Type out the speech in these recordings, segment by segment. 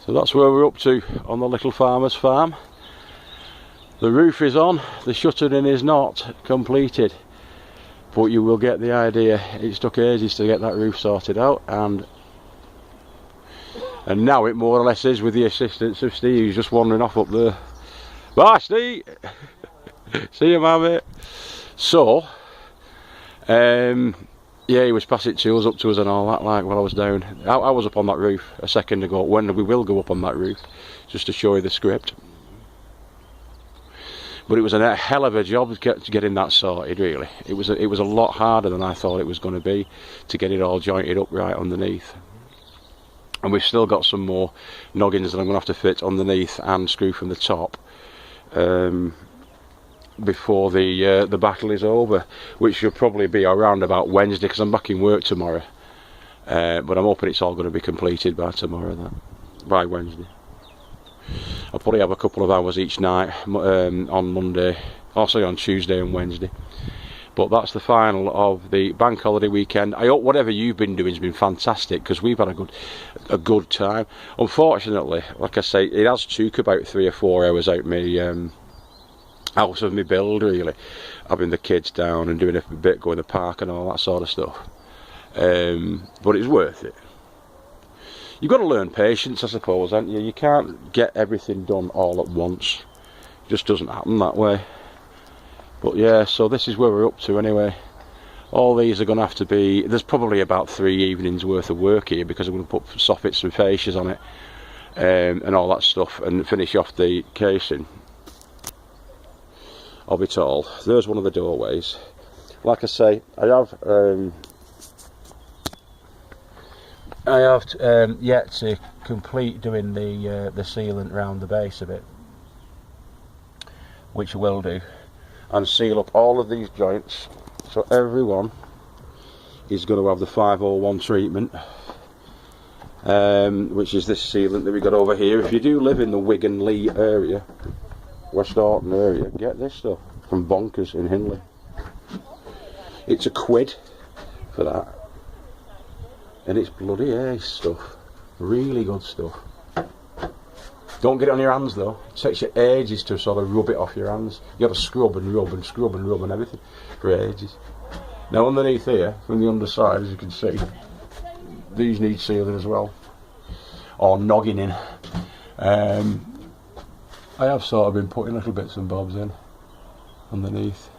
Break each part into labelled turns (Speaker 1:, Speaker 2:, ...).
Speaker 1: So that's where we're up to on the little farmer's farm. The roof is on, the shuttering is not completed, but you will get the idea. It took ages to get that roof sorted out, and now it more or less is, with the assistance of Steve, who's just wandering off up there. Bye, Steve! See you, my mate. So, yeah, he was passing tools up to us and all that, like, while I was down. I was up on that roof a second ago, when we will go up on that roof, just to show you the script. But it was a hell of a job getting that sorted, really. It was a lot harder than I thought it was going to be, to get it all jointed up right underneath. And we've still got some more noggins that I'm going to have to fit underneath and screw from the top before the battle is over, which should probably be around about Wednesday, because I'm back in work tomorrow. But I'm hoping it's all going to be completed by tomorrow, by Wednesday. I'll probably have a couple of hours each night on Monday, also on Tuesday and Wednesday. But that's the final of the bank holiday weekend. I hope whatever you've been doing has been fantastic, because we've had a good time. Unfortunately, like I say, it has took about 3 or 4 hours out of my build, really, having the kids down and doing a bit, going to the park and all that sort of stuff. But it's worth it. You've got to learn patience, I suppose, haven't you? You can't get everything done all at once. It just doesn't happen that way. But yeah, so this is where we're up to anyway. All these are going to have to be, there's probably about 3 evenings worth of work here, because I'm going to put soffits and fascias on it and all that stuff, and finish off the casing of it all. There's one of the doorways. Like I say, I have yet to complete doing the sealant round the base of it, which I will do, and seal up all of these joints, so everyone is going to have the 501 treatment, which is this sealant that we got over here. If you do live in the Wigan Lee area, West Orton area, get this stuff from Bonkers in Hindley. It's £1 for that, and it's bloody ace stuff, really good stuff. Don't get it on your hands though, it takes you ages to sort of rub it off your hands. You got to scrub and rub and scrub and rub and everything for ages. Now underneath here, from the underside, as you can see, these need sealing as well, or nogging in. I have sort of been putting little bits and bobs in underneath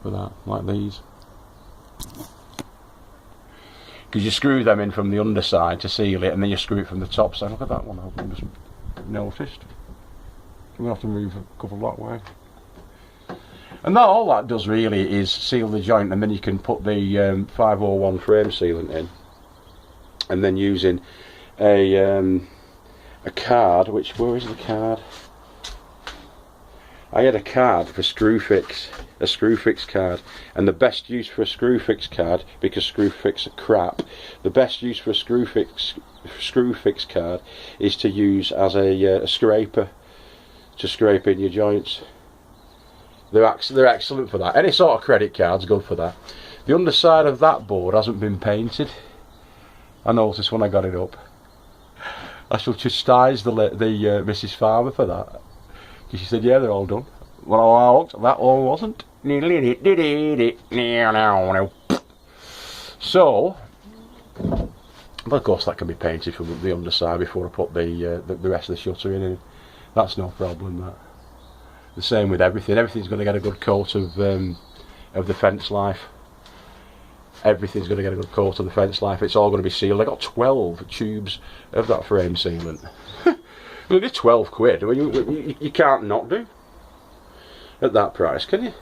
Speaker 1: for that, like these. Because you screw them in from the underside to seal it, and then you screw it from the top side. Look at that one, I've just noticed. I'm going to have to move a couple that way. And that, all that does really is seal the joint, and then you can put the 501 frame sealant in, and then using a card, where is the card? I had a card for Screwfix, a Screwfix card, and the best use for a Screwfix card, because Screwfix are crap, the best use for a Screwfix card is to use as a scraper to scrape in your joints. They're excellent for that. Any sort of credit card's good for that. The underside of that board hasn't been painted. I noticed when I got it up. I shall chastise the Mrs. Farmer for that. She said, yeah, they're all done. Well, I looked, that one wasn't. So, but of course that can be painted from the underside before I put the rest of the shutter in, and that's no problem. That. The same with everything. Everything's going to get a good coat of the fence life. Everything's going to get a good coat of the fence life. It's all going to be sealed. I got 12 tubes of that frame sealant. Well, it's £12. Well, you can't not do at that price, can you?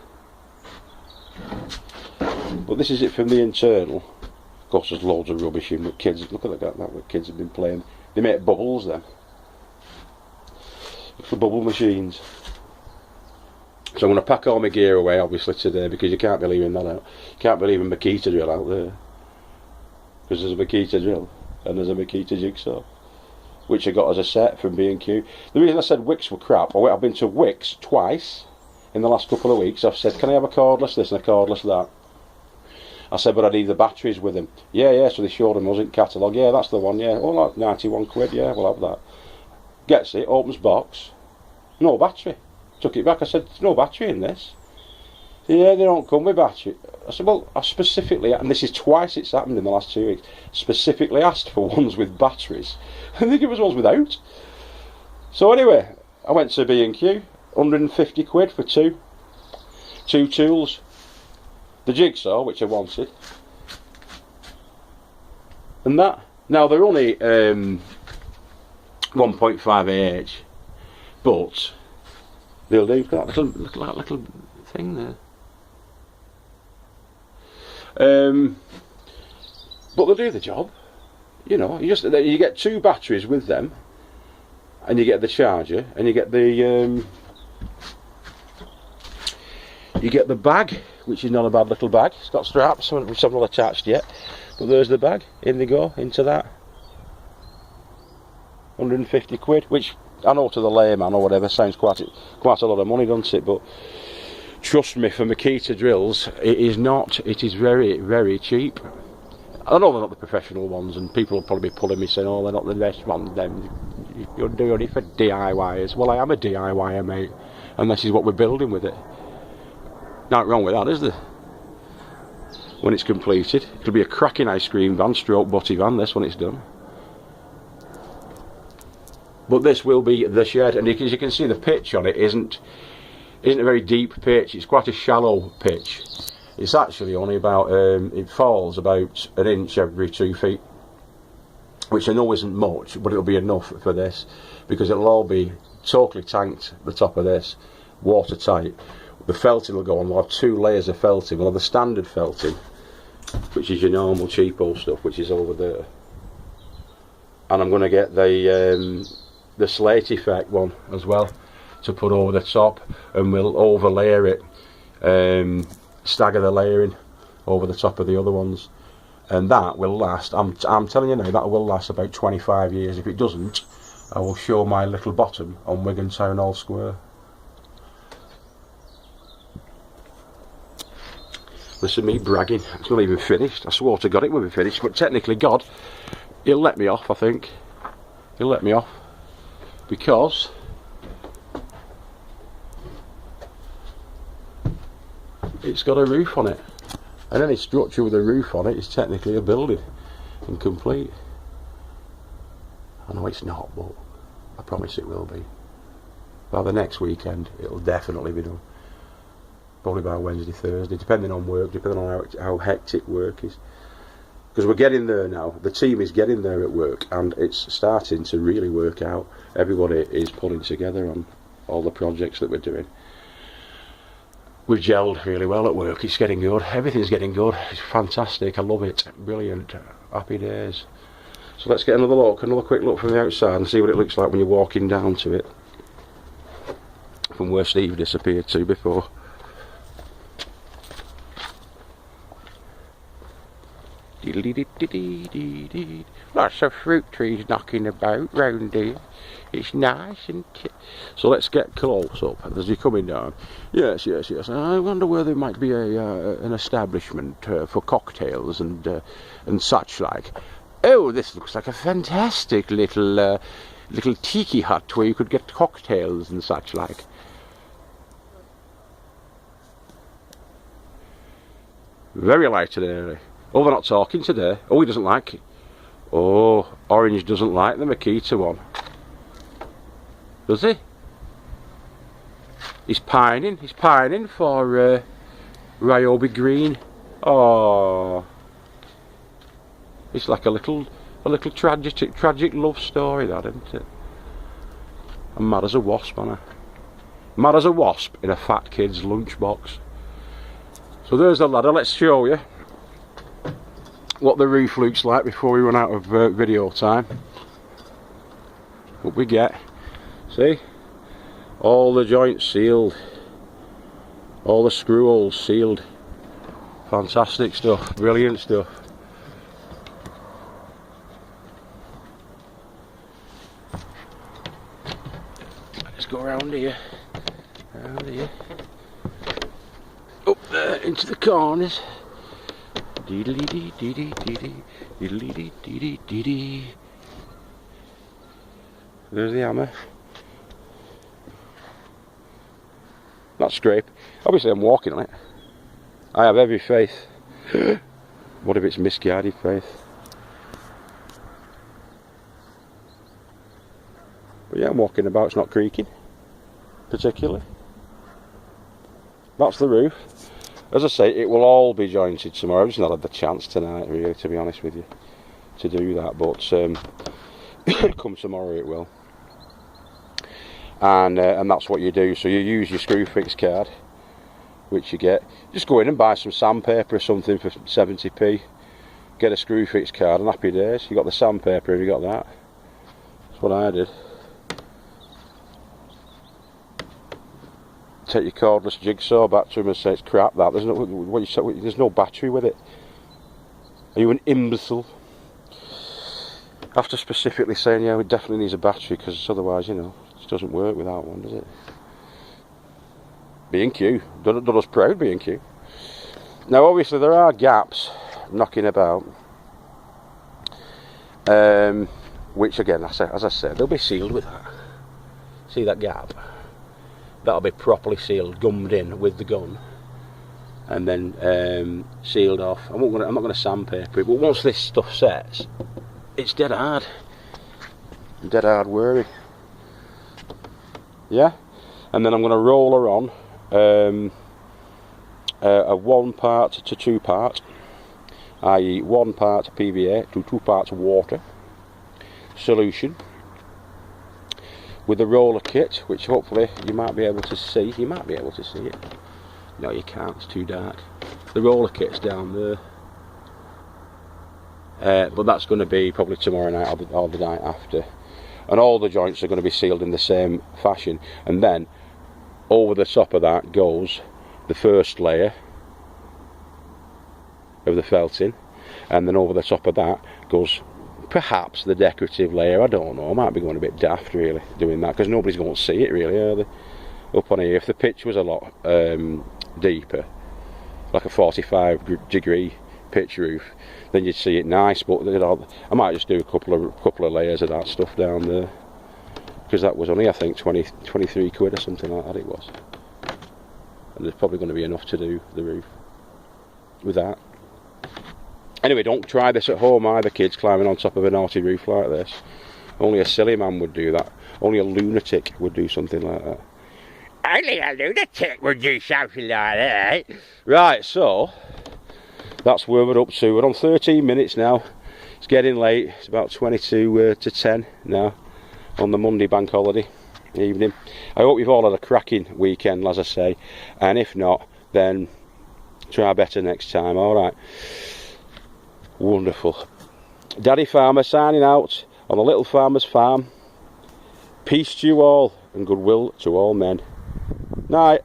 Speaker 1: But this is it from the internal. Of course, there's loads of rubbish in with kids. Look at that what kids have been playing. They make bubbles then. Look for bubble machines. So I'm going to pack all my gear away, obviously, today, because you can't be leaving that out. You can't be leaving a Makita drill out there, because there's a Makita drill and there's a Makita jigsaw, which I got as a set from B&Q. The reason I said Wicks were crap, I've been to Wicks twice in the last couple of weeks. I've said, can I have a cordless this and a cordless that? I said, but I need the batteries with them. Yeah, so they showed them us in catalogue. Yeah, that's the one, yeah. Oh, like 91 quid, yeah, we'll have that. Gets it, opens box, no battery. Took it back, I said, there's no battery in this. Yeah, they don't come with battery. I said, well, I specifically, and this is twice it's happened in the last 2 weeks, specifically asked for ones with batteries, and they give us ones without. So anyway, I went to B&Q, 150 quid for two tools. The jigsaw, which I wanted, and that. Now they're only 1.5 AH, but they'll do that little thing there. But they'll do the job. You know, you get 2 batteries with them, and you get the charger, and you get the bag, which is not a bad little bag. It's got straps, which I've not attached yet. But there's the bag. In they go, into that. 150 quid, which I know to the layman or whatever sounds quite a lot of money, doesn't it? But trust me, for Makita drills, it is not. It is very, very cheap. I know they're not the professional ones, and people will probably be pulling me saying, "Oh, they're not the best ones. Them, you're doing it for DIYers." Well, I am a DIYer, mate, and this is what we're building with it. Nothing wrong with that, is there? When it's completed, it'll be a cracking ice cream van, stroke butty van. This when it's done. But this will be the shed, and as you can see, the pitch on it isn't a very deep pitch. It's quite a shallow pitch. It's actually only about it falls about 1 inch every 2 feet, which I know isn't much, but it'll be enough for this because it'll all be totally tanked. The top of this, watertight. The felting will go on. We'll have 2 layers of felting. We'll have the standard felting, which is your normal cheapo stuff, which is over there, and I'm going to get the slate effect one as well to put over the top, and we'll overlayer it, stagger the layering over the top of the other ones, and that will last. I'm telling you now, that will last about 25 years. If it doesn't, I will show my little bottom on Wigan Town Hall Square. Listen to me bragging. It's not even finished. I swore to God it would be finished, but technically God, he'll let me off. I think he'll let me off because it's got a roof on it, and any structure with a roof on it is technically a building and complete. I know it's not, but I promise it will be. By the next weekend it'll definitely be done. Probably by Wednesday, Thursday, depending on work, depending on how hectic work is. Because we're getting there now. The team is getting there at work, and it's starting to really work out. Everybody is pulling together on all the projects that we're doing. We've gelled really well at work. It's getting good. Everything's getting good. It's fantastic. I love it. Brilliant. Happy days. So let's get another quick look from the outside and see what it looks like when you're walking down to it. From where Steve disappeared to before. Lots of fruit trees knocking about round here. It's nice, and so let's get close up as you're coming down. Yes. I wonder where there might be an establishment for cocktails and such like. Oh, this looks like a fantastic little tiki hut where you could get cocktails and such like. Very light today. Oh, they're not talking today. Oh, he doesn't like it. Oh, Orange doesn't like the Makita one. Does he? He's pining for Ryobi Green. Oh, it's like a little tragic love story, that, isn't it? I'm mad as a wasp, aren't I? Mad as a wasp in a fat kid's lunchbox. So there's the ladder. Let's show you what the roof looks like before we run out of video time. What we get, see, all the joints sealed, all the screw holes sealed. Fantastic stuff, brilliant stuff. Let's go around here, up there into the corners. There's the hammer. Not scrape. Obviously I'm walking on it. I have every faith. What if it's misguided faith? But yeah, I'm walking about, it's not creaking. Particularly. That's the roof. As I say, it will all be jointed tomorrow. I've just not had the chance tonight, really, to be honest with you, to do that. But come tomorrow it will. And that's what you do. So you use your Screwfix card, which you get. Just go in and buy some sandpaper or something for 70p. Get a Screwfix card and happy days. You got the sandpaper, have you got that? That's what I did. Take your cordless jigsaw back to him and say it's crap that. There's no battery with it. Are you an imbecile? After specifically saying, yeah, it definitely needs a battery because otherwise, you know, it doesn't work without one, does it? B&Q, done us proud, B&Q. Now, obviously, there are gaps knocking about, which again, as I said, they'll be sealed with that. See that gap? That'll be properly sealed, gummed in with the gun, and then sealed off. I'm not going to sandpaper it, but once this stuff sets, it's dead hard. Dead hard worry. Yeah, and then I'm going to roll her on a 1 part to 2 part, i.e. 1 part PVA to 2 parts water solution, with the roller kit, which hopefully you might be able to see. You might be able to see it. No, you can't, it's too dark. The roller kit's down there. But that's going to be probably tomorrow night or the night after. And all the joints are going to be sealed in the same fashion. And then, over the top of that goes the first layer of the felting. And then over the top of that goes perhaps the decorative layer. I don't know, I might be going a bit daft really doing that, because nobody's going to see it really, are they? Up on here, if the pitch was a lot deeper, like a 45-degree pitch roof, then you'd see it nice. But you know, I might just do a couple of layers of that stuff down there, because that was only, I think, 23 quid or something like that it was, and there's probably going to be enough to do the roof with that. Anyway, don't try this at home either, kids, climbing on top of a naughty roof like this. Only a silly man would do that. Only a lunatic would do something like that. Only a lunatic would do something like that. Right, so that's where we're up to. We're on 13 minutes now. It's getting late. It's about 22 to 10 now on the Monday bank holiday evening. I hope you've all had a cracking weekend, as I say. And if not, then try better next time. All right. Wonderful. Daddy Farmer signing out on the Little Farmer's Farm. Peace to you all and goodwill to all men. Night.